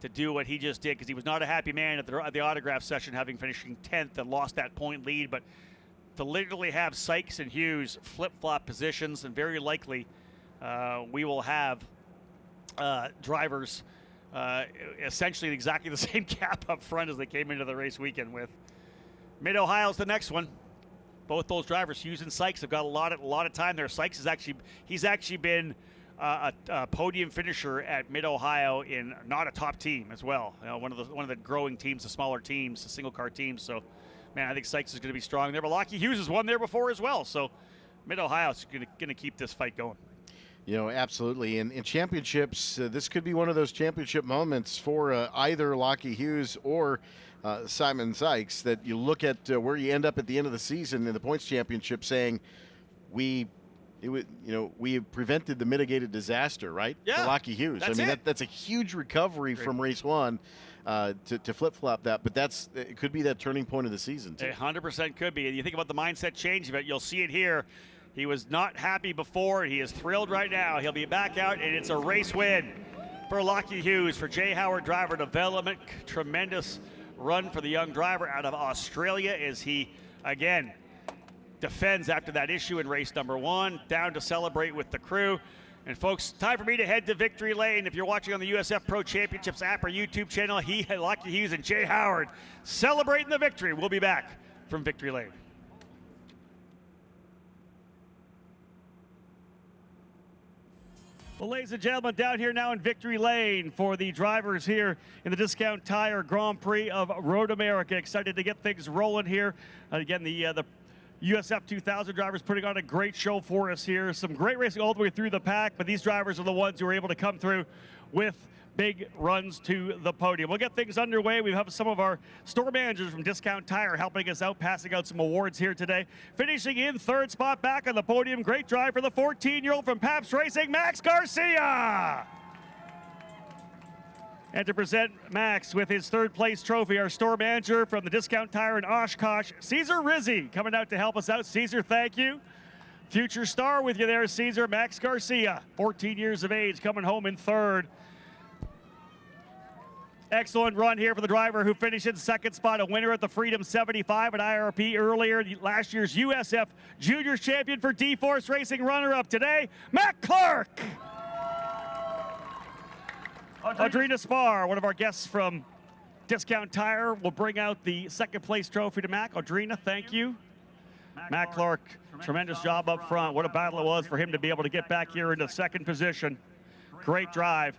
to do what he just did, because he was not a happy man at the autograph session, having finishing 10th and lost that point lead. But to literally have Sykes and Hughes flip-flop positions, and very likely we will have drivers essentially exactly the same gap up front as they came into the race weekend with. Mid-Ohio's the next one. Both those drivers, Hughes and Sykes, have got a lot of time there. Sykes is actually been a podium finisher at Mid-Ohio in not a top team as well. One of the growing teams, the smaller teams, the single car teams. So, man, I think Sykes is going to be strong there. But Lockie Hughes has won there before as well. So, Mid-Ohio is going to keep this fight going. You know, absolutely. In championships, this could be one of those championship moments for either Lockie Hughes or Simon Sykes, that you look at where you end up at the end of the season in the points championship, saying we prevented the mitigated disaster, right? Yeah, for Lockie Hughes. That's a huge recovery from race 1 to flip-flop that, but it could be that turning point of the season too. 100% could be. And you think about the mindset change of it, you'll see it here. He was not happy before. He is thrilled right now. He'll be back out, and it's a race win for Lockie Hughes for Jay Howard driver development. Tremendous run for the young driver out of Australia as he, again, defends after that issue in race number 1. Down to celebrate with the crew. And, folks, time for me to head to victory lane. If you're watching on the USF Pro Championships app or YouTube channel, Lockie Hughes and Jay Howard celebrating the victory. We'll be back from victory lane. Well, ladies and gentlemen, down here now in victory lane for the drivers here in the Discount Tire Grand Prix of Road America. Excited to get things rolling here. Again, the USF 2000 drivers putting on a great show for us here. Some great racing all the way through the pack, but these drivers are the ones who are able to come through with big runs to the podium. We'll get things underway. We have some of our store managers from Discount Tire helping us out, passing out some awards here today. Finishing in third spot back on the podium. Great drive for the 14-year-old from Pabst Racing, Max Garcia. And to present Max with his third place trophy, our store manager from the Discount Tire in Oshkosh, Cesar Rizzi, coming out to help us out. Cesar, thank you. Future star with you there, Cesar. Max Garcia, 14 years of age, coming home in third. Excellent run here for the driver who finished in second spot, a winner at the Freedom 75 at IRP earlier. Last year's USF Juniors champion for D-Force Racing, runner-up today, Matt Clark. Audrina Spar, one of our guests from Discount Tire, will bring out the second place trophy to Mac. Audrina, thank you. Matt Clark, tremendous job up front. What a battle it was for him to be able to get back here into second position. Great drive.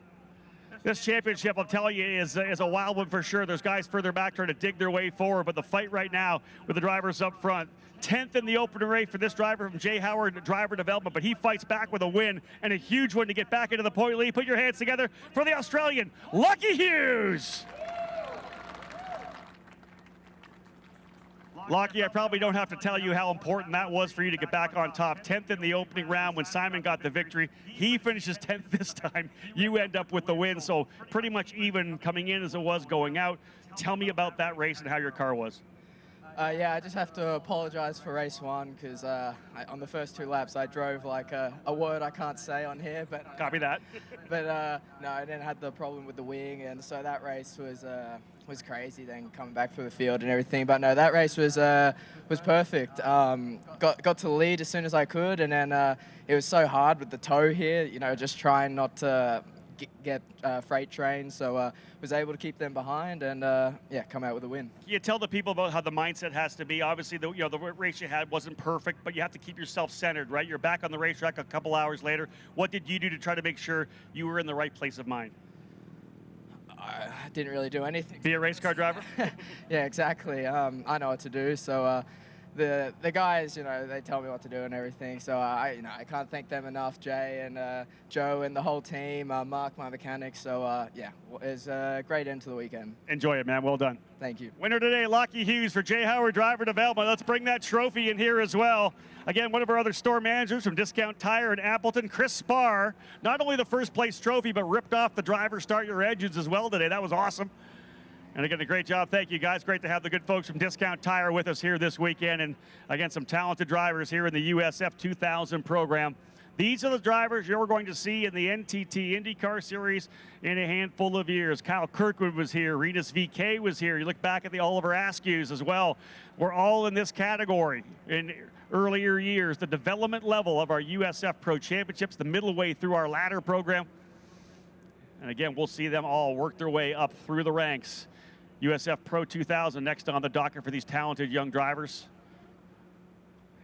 This championship, I'll tell you, is a wild one for sure. There's guys further back trying to dig their way forward, but the fight right now with the drivers up front. 10th in the opening race for this driver from Jay Howard Driver Development, but he fights back with a win and a huge one to get back into the point lead. Put your hands together for the Australian, Lucky Hughes. Lockie, I probably don't have to tell you how important that was for you to get back on top. 10th in the opening round when Simon got the victory. He finishes 10th this time. You end up with the win, so pretty much even coming in as it was going out. Tell me about that race and how your car was. Yeah, I just have to apologize for race one because on the first 2 laps I drove like a word I can't say on here, but Copy that. But no, I then had the problem with the wing, and so that race was crazy. Then coming back through the field and everything, but no, that race was perfect. Got to the lead as soon as I could, and then it was so hard with the tow here. You know, just trying not to get freight trains, so was able to keep them behind and yeah, come out with a win. You tell the people about how the mindset has to be. Obviously, the race you had wasn't perfect, but you have to keep yourself centered, right? You're back on the racetrack a couple hours later. What did you do to try to make sure you were in the right place of mind? I didn't really do anything. Be a race car driver? Yeah, exactly. I know what to do, so the guys, you know, they tell me what to do and everything. So I can't thank them enough, Jay and Joe and the whole team, Mark, my mechanic. So yeah, it was a great end to the weekend. Enjoy it, man. Well done. Thank you. Winner today, Lockie Hughes for Jay Howard Driver Development. Let's bring that trophy in here as well. Again, one of our other store managers from Discount Tire in Appleton, Chris Spar. Not only the first place trophy, but ripped off the driver start your engines as well today. That was awesome. And again, a great job. Thank you, guys. Great to have the good folks from Discount Tire with us here this weekend. And again, some talented drivers here in the USF 2000 program. These are the drivers you're going to see in the NTT IndyCar Series in a handful of years. Kyle Kirkwood was here. Rinus VeeKay was here. You look back at the Oliver Askews as well. We're all in this category. In earlier years, the development level of our USF Pro Championships, the middle way through our ladder program. And again, we'll see them all work their way up through the ranks. USF Pro 2000 next on the docket for these talented young drivers.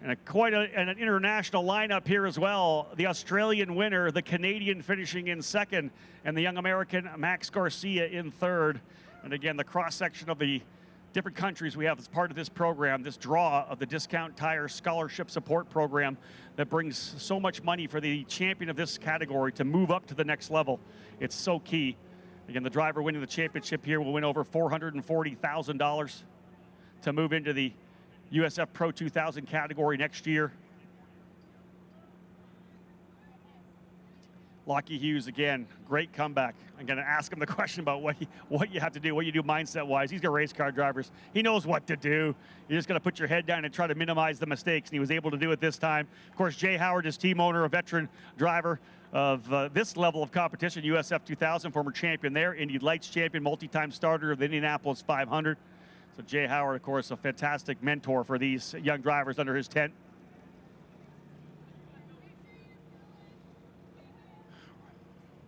And quite an international lineup here as well. The Australian winner, the Canadian finishing in second, and the young American Max Garcia in third. And again, the cross-section of the different countries we have as part of this program, this draw of the Discount Tire Scholarship Support Program that brings so much money for the champion of this category to move up to the next level. It's so key. Again, the driver winning the championship here will win over $440,000 to move into the USF Pro 2000 category next year. Lockie Hughes, again, great comeback. I'm going to ask him the question about what you have to do, what you do mindset-wise. He's got race car drivers. He knows what to do. You just got to put your head down and try to minimize the mistakes, and he was able to do it this time. Of course, Jay Howard, his team owner, a veteran driver of this level of competition, USF 2000, former champion there, Indy Lights champion, multi-time starter of the Indianapolis 500. So Jay Howard, of course, a fantastic mentor for these young drivers under his tent.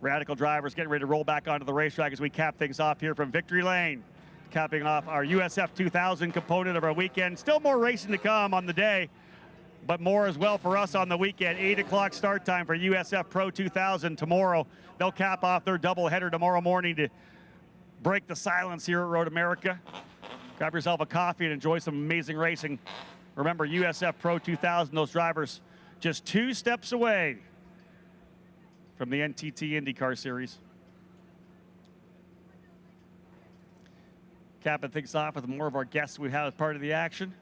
Radical drivers getting ready to roll back onto the racetrack as we cap things off here from Victory Lane. Capping off our USF 2000 component of our weekend. Still more racing to come on the day, but more as well for us on the weekend. 8 o'clock start time for USF Pro 2000 tomorrow. They'll cap off their doubleheader tomorrow morning to break the silence here at Road America. Grab yourself a coffee and enjoy some amazing racing. Remember, USF Pro 2000, those drivers just 2 steps away from the NTT IndyCar Series. Capping things off with more of our guests we have as part of the action.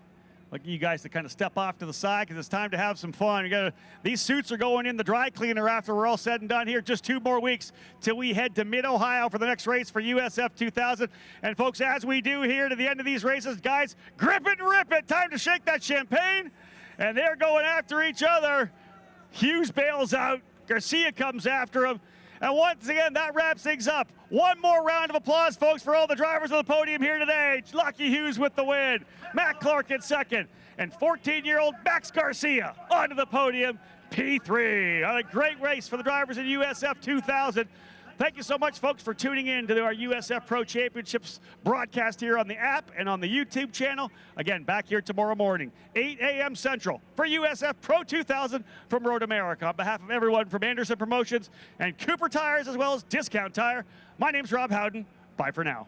Like you guys to kind of step off to the side because it's time to have some fun. These suits are going in the dry cleaner after we're all said and done here. Just 2 more weeks till we head to Mid-Ohio for the next race for USF 2000. And folks, as we do here to the end of these races, guys, grip it and rip it. Time to shake that champagne. And they're going after each other. Hughes bails out. Garcia comes after him. And once again, that wraps things up. One more round of applause, folks, for all the drivers on the podium here today. Lucky Hughes with the win. Matt Clark in second. And 14-year-old Max Garcia onto the podium, P3. A great race for the drivers in USF 2000. Thank you so much, folks, for tuning in to our USF Pro Championships broadcast here on the app and on the YouTube channel. Again, back here tomorrow morning, 8 a.m. Central for USF Pro 2000 from Road America. On behalf of everyone from Anderson Promotions and Cooper Tires, as well as Discount Tire, my name's Rob Howden. Bye for now.